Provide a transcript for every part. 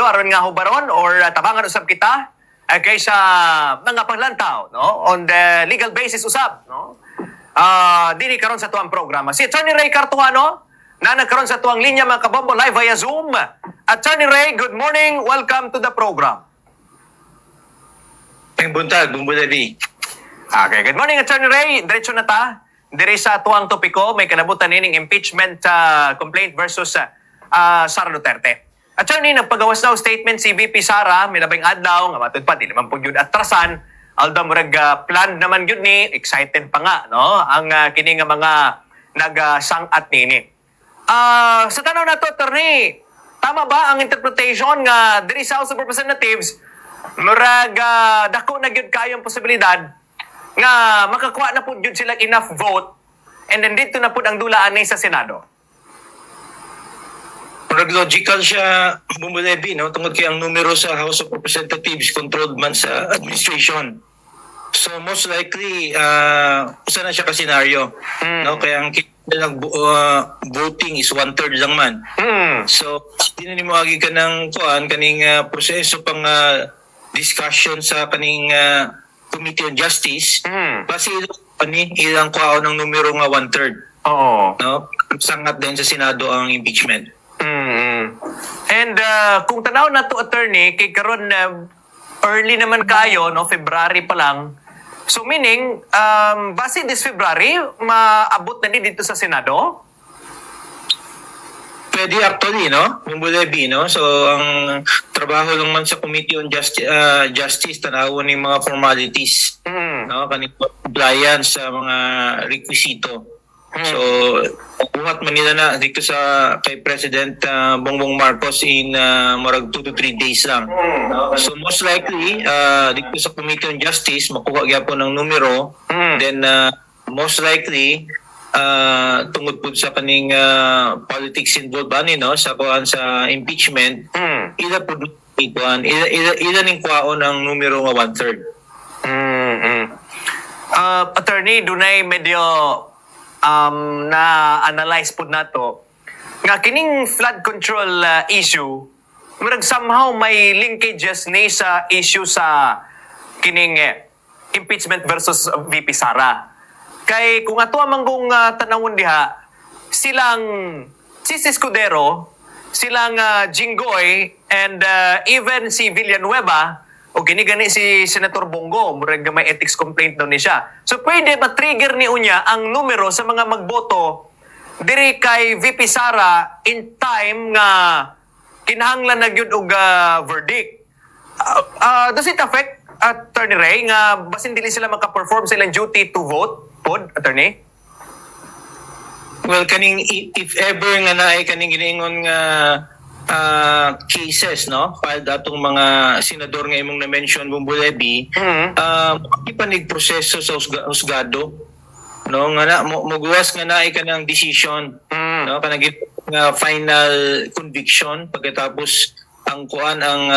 aron nga hubaron or tabangan usab kita kaysa mga paglantaw no on the legal basis usab no dili karon sa tuang programa si Attorney Ray Cartuano na nagkaroon sa tuang linya mga kabombo live via Zoom. Attorney Ray, good morning, welcome to the program. Ang buntag, Bumbuladi. Okay, good morning Attorney Ray, diretso na ta diri sa tuang topiko may kanabutan nining impeachment complaint versus Sara Duterte. Attorney, nagpagawas daw statement si VP Sara, may labing adlaw, nga matod pa, di naman po yun atrasan. Although murag plan naman yun ni, excited pa nga, no? Ang kini nga mga nag-sangat nini. Sa tanaw na to, attorney, tama ba ang interpretation nga diri sa House of Representatives, murag dako na yun kayong posibilidad nga makakuha na po yun sila enough vote and then dito na po ang dulaan ni sa Senado? Logical siya, Bumbulebi, no? Tungkol kay ang numero sa House of Representatives controlled man sa administration. So most likely, usa na siya ka-senaryo. No? Kaya ang voting is 1/3 lang man. So, di na mo agi ka ng kaning proseso pang discussion sa kaning Committee on Justice. Kasi ilang kuha ng numero nga 1/3. Oo. No? Sangat din sa Senado ang impeachment. And kung tanaw na to, attorney, kay karon early naman kayo, no, February pa lang. So meaning, base this February, maabot na din dito sa Senado? Pwede actually, no? Bumbulebi, no? So, ang trabaho lang man sa Committee on Justice, tanawon ng mga formalities, no? Kaning compliance sa mga rekwisito. So, buhat man nila na dito sa kay President Bongbong Marcos in murag 2 to 3 days lang. So, most likely, dito sa Committee on Justice, makuha gyapon ng numero. Then, most likely, tungod po sa kaning politics involved no sa kuan sa impeachment ila po ila ning kwaon ang numero nga 1/3. Attorney, dunay medyo na-analyze po na to nga kining flood control issue murag somehow may linkages ni sa issue sa kining impeachment versus VP Sara. Kay kung ato manggong tanawon diha, silang si Escudero, silang Jinggoy, and even si Villanueva, o gini-gani si Senator Bongo, murag may ethics complaint daw ni siya. So pwede ma-trigger ni unya ang numero sa mga magboto diri kay VP Sara in time nga kinahanglan na gyud og verdict. Does it affect, Attorney Ray, nga basin dili sila maka-perform silang duty to vote? Pod, attorney? Well, kaning if ever nga naay kaning giningon nga cases, no? Filed atong mga senador nga imong na-mention, Bumbulebi, ipanig proseso sa husgado, no? Nga na, muguwas nga naay kanang decision, no? Kanang final conviction, pagkatapos ang kuan ang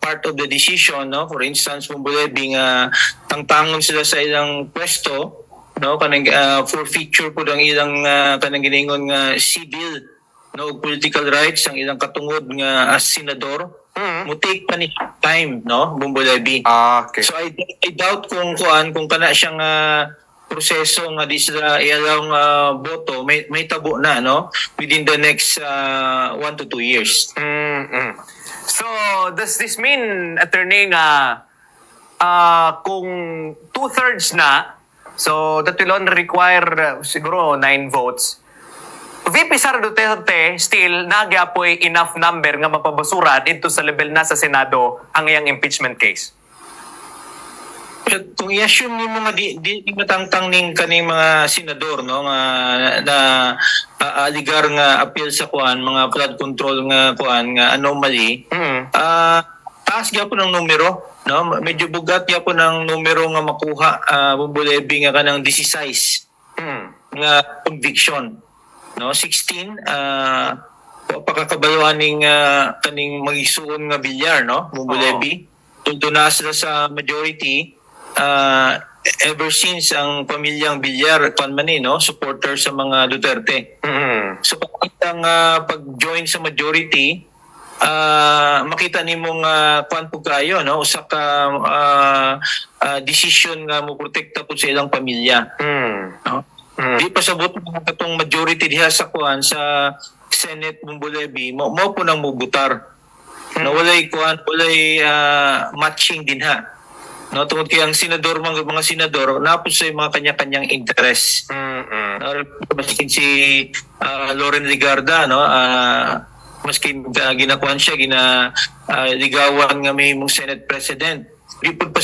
part of the decision, no? For instance, Bumbulebi nga tangtangon sila sa ilang pwesto, no, kanang forfeiture po ang ilang kanang giningon nga civil no political rights ang ilang katungod nga as senador mo take pa ni time, no, Bumbulebi. Okay. So I doubt kung kana siyang proseso nga di sila iallow boto may tabo na, no, within the next 1 to 2 years. So does this mean, attorney, nga kung 2/3 na, so that will only require siguro 9 votes. VP Sara Duterte still nagyapoy enough number nga mapabasura dito sa level na sa Senado ang iyang impeachment case. Kung i-assume ni mga di matangtang ning kaning mga senador, no, nga na aligar nga appeal sa kuan mga flood control nga kuan nga anomaly, taas gyapon ng numero, no, medyo bugat gyapon ng numero nga makuha, Bumbulebi nga kanang 16 nga conviction, no, 16 pagkakabaluan ning kaning magisuon nga bilyar, no, Bumbulebi. Tuldo na sila sa majority ever since ang pamilyang Villar no, supporter sa mga Duterte. So pag-join sa majority, makita nimong kuan po kayo, no, usa ka decision nga mo protekta po sa ilang pamilya, no? Di pa sabot mo katong majority diha sa kuan sa Senate Bumbulebi mo po nang mubutar, no, walay matching din ha, no, tungod kay ang senador, mga senador napos sa mga kanya-kanyang interest. Maskin si Loren Legarda, no, maskin ginakuan siya, ligawan nga may mong Senate President. Di po pa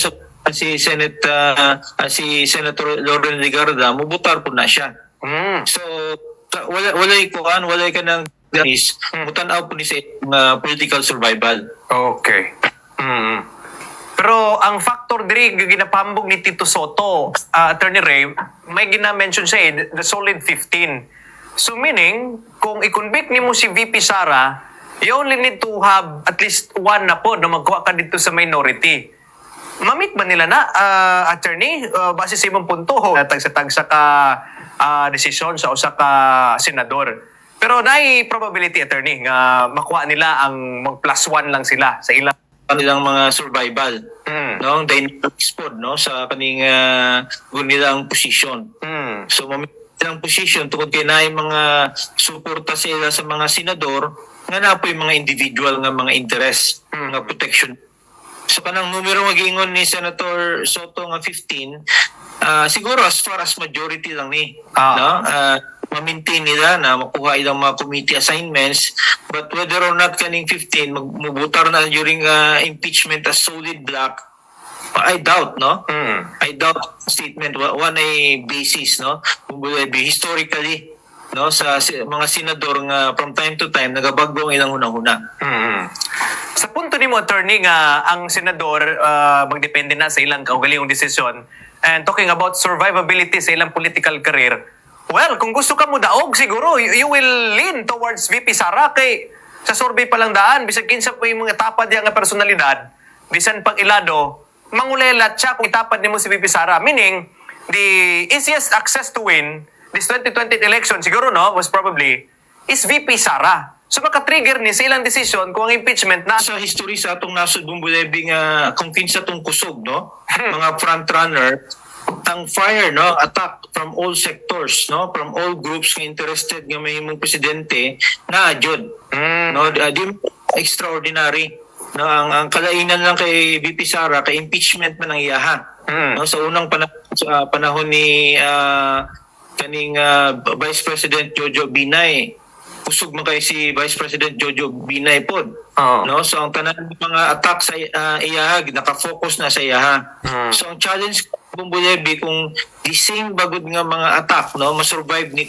si Senator Loren Legarda, mubutar po na siya. So, walay ka ng ganis, mutanaw po ni sa political survival. Okay. Pero ang factor diri ginapambog ni Tito Soto, Attorney Ray, may gina-mention siya the solid 15. So meaning, kung i-convict nimo si VP Sara, you only need to have at least one na po na magkuha ka dito sa minority. Mamit ba nila na, Attorney, base sa imong punto, tagsa-tagsa ka desisyon sa usa ka senador. Pero naay probability, Attorney, nga makuha nila ang mag plus one lang sila sa ilang Kanilang mga survival, no, dynamics po, no, sa kaning nilang position. So ang position tungkol kay na mga suporta sila sa mga senador nga na po yung mga individual nga mga interest, nga protection. So kanang numero mag-ingon ni Senator Soto nga 15, siguro as far as majority lang ni, no, ma-maintain nila na makuha ilang mga committee assignments, but whether or not kaning 15 magmubutar na during impeachment as solid block, I doubt, no? I doubt statement one ay basis, no? Historically, no, sa mga senador nga from time to time nagabago ang ilang hunahuna. Sa punto nimo, Attorney, nga ang senador magdepende na sa ilang kaugalingong desisyon, and talking about survivability sa ilang political career, well, kung gusto ka mo daog, siguro you will lean towards VP Sara kay sa survey pa lang daan, bisag kinsa pa yung mga tapad yang nga personalidad, bisan pang ilado, mangulelat siya kung itapad nimo si VP Sara. Meaning, the easiest access to win this 2020 election, siguro no, was probably, is VP Sara. So maka-trigger ni sa ilang decision kung ang impeachment na Sa history sa atong nasod Bumbulebi nga kung kinsa tong kusog, no, mga front runner, ang fire, no, attack from all sectors, no, from all groups nga interested nga mahimong presidente na adjud, no, di extraordinary, no, ang kalainan lang kay VP Sara kay impeachment man ang iyaha, no, sa unang panahon ni kaning Vice President Jojo Binay, kusog man kay si Vice President Jojo Binay pod. No, so ang tanan mga attack sa iyaha naka-focus na sa iyaha. So ang challenge Bumbulebi kung the same bagod nga mga attack, no, ma-survive ni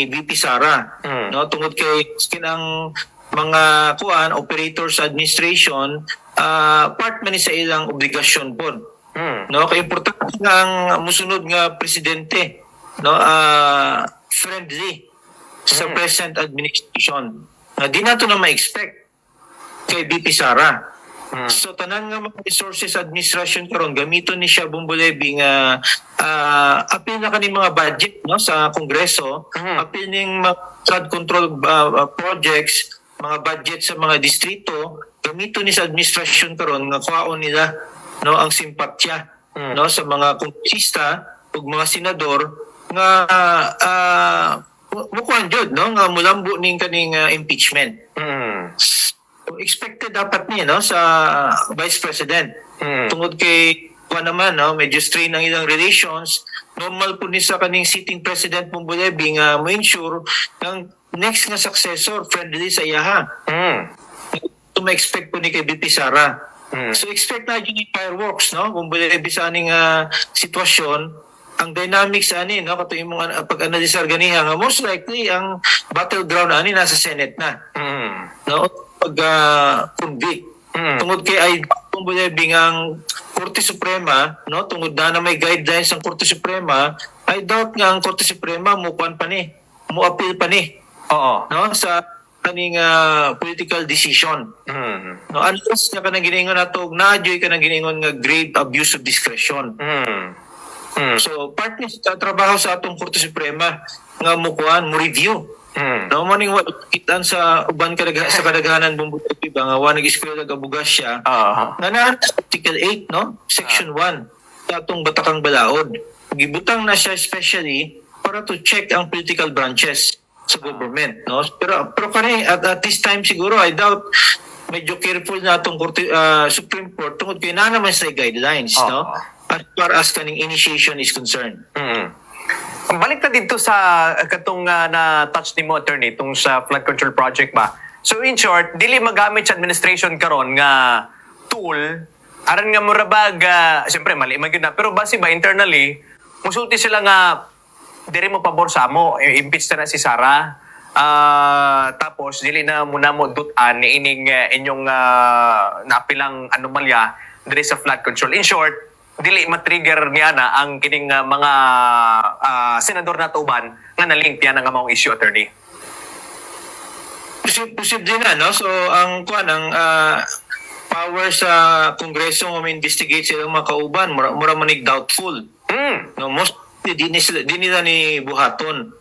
VP Sara, no, tungod kay kinang mga operators administration, part man ni sa ilang obligasyon pod, no, kay importante nga ang musunod nga presidente, no, friendly sa present administration. Di nato na ma-expect kay VP Sara. So tanan nga mga resources administration karon gamiton ni siya Bumbulebi nga apil na kani mga budget, no, sa Kongreso, apil ning mga flood control projects, mga budget sa mga distrito, gamiton ni sa administration karon nga kuhaon nila, no, ang simpatya, no, sa mga kongresista ug mga senador nga mukuan jud, no, nga mulambo ning kaning impeachment. So, expected dapat niya, no, sa Vice President. Tungod kay naman, no, medyo strain ang ilang relations, normal po ni sa kaning sitting President Bumbulebi nga mo-ensure ng next nga successor friendly sa iyaha. So ma-expect po ni kay VP Sara. So expect na yun yung fireworks, no, Bumbulebi sa aning sitwasyon. Ang dynamics ani, no, kato yung mga pag-analisar ganiha nga most likely ang battleground ani nasa Senate na. No, pag-convict. Tungod kay ay Bumbulebi ang Korte Suprema, no, tungod na may guidelines ang Korte Suprema, I doubt nga ang Korte Suprema mo appeal pa ni. Oo. No, sa kaning political decision. No, unless nga kanang giningon nato na-adjoy kanang giningon nga grave abuse of discretion. So part ni sa trabaho sa atong Korte Suprema nga mo review No, morning wa kitaan sa uban sa kadaghanan bumbuti ba nga wa nag-eskwela ka bugas siya. Nga naa sa Article 8, no? Section 1 sa atong Batakang Balaod. Gibutang na siya especially para to check ang political branches sa government, no? Pero kani at this time siguro I doubt medyo careful na atong Supreme Court tungod kay na naman sa guidelines, no? As far as kaning initiation is concerned. Balik na dito sa katong na-touch ni mo, attorney, itong sa flood control project ba. So in short, dili magamit sa administration karon nga tool, aran nga murabag, siyempre mali man gyud na, pero base ba internally, musulti sila nga, diri mo pabor sa mo, impeach na si Sara, tapos dili na muna mo dutan ni ining inyong napilang anomalya diri sa flood control. In short, dili matrigger niya na ang kining mga senador na tuban nga na-link niya nga maong issue, attorney. Posible na, no? So ang power sa Kongreso nga ma-investigate silang mga kauban mura manig doubtful. No, most di nila ni buhaton.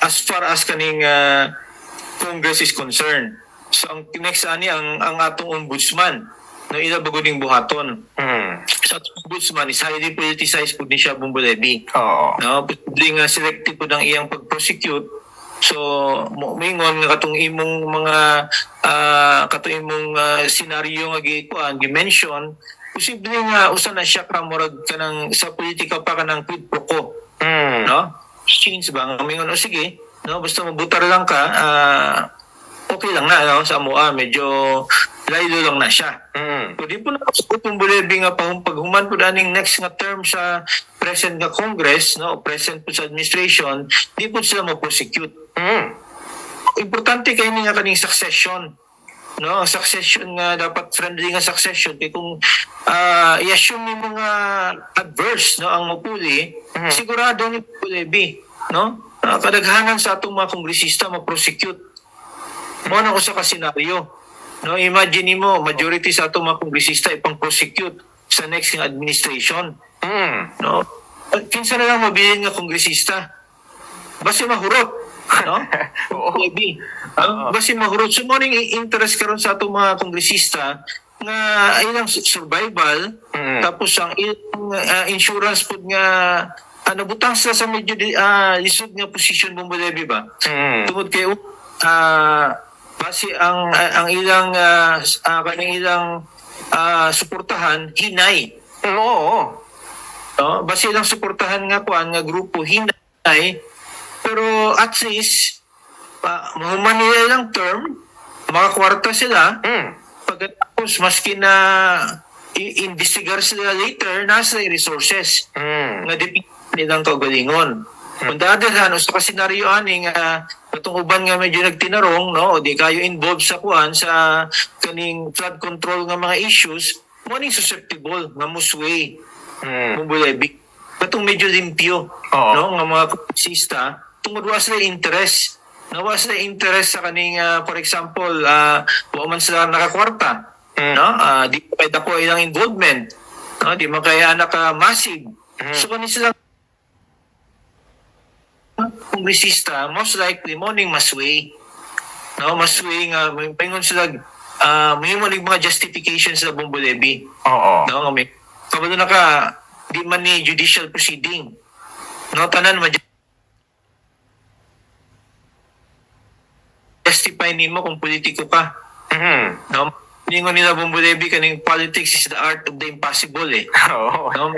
As far as kaning Congress is concerned. So ang next ani ang atong ombudsman, no, ila baguning buhaton. Sa ombudsman is highly politicized pud ni siya Bumbulebi. No, pwede nga selective pud ang iyang pag-prosecute. So moingon nga katong imong mga katong imong senaryo nga gi-mention, posible nga usa na siya ka murag kanang sa politika pa kanang quid pro quo. No? Change ba nga moingon o sige, no, basta mabutar lang ka, okay lang na, no, sa amoa medyo laylo lang na siya. Pwede po na kung Bulebi nga paghuman po daning next nga term sa present nga Congress, no, present po sa administration, di po sila ma-prosecute. Importante kayo nga kaning succession. No, succession nga dapat friendly nga succession kay kung i-assume ni mga adverse, no, ang mapuli, sigurado ni Bulebi, no, kadaghanan sa atong mga kongresista ma-prosecute. Mo na usa ka senaryo. No, imagine mo majority sa atong mga kongresista ipang-prosecute sa next nga administration. No? Kinsa na lang mabilin nga kongresista? Basta mahurot, no? Maybe. Basta mahurot. So morning interest karon sa atong mga kongresista nga ilang survival, tapos ang ilang insurance pud nga nabutang sila sa medyo lisod nga position Bumbulebi ba? Tungod kay base ang ilang kaning ilang suportahan hinay. No, base ilang suportahan nga kuan nga grupo hinay, pero at least mahuman nila lang term, mga kwarta sila. Pagkatapos maski na i-investigar sila later, nasa resources nga depende nilang kaugalingon. Kung dadahan, sa kasenaryo aning katong uban nga medyo nagtinarong, no, o di kayo involved sa kuan sa kaning flood control nga mga issues, mo ning susceptible nga musway Bumbulebi. Katong medyo limpyo, no, nga mga kongresista tungod wa sila interest. Nawa sila interest sa kaning for example, wa man sila nakakwarta, no? Di pa dako ilang involvement, no? Di man kaya massive. So kani sila kongresista, most likely morning masway. No, masway nga pingon sila may mga justifications sa Bumbulebi. No, may kabalo na ka di man ni judicial proceeding. No, tanan justify nimo kung politiko ka. No, ningon nila Bumbulebi kaning politics is the art of the impossible, eh. No,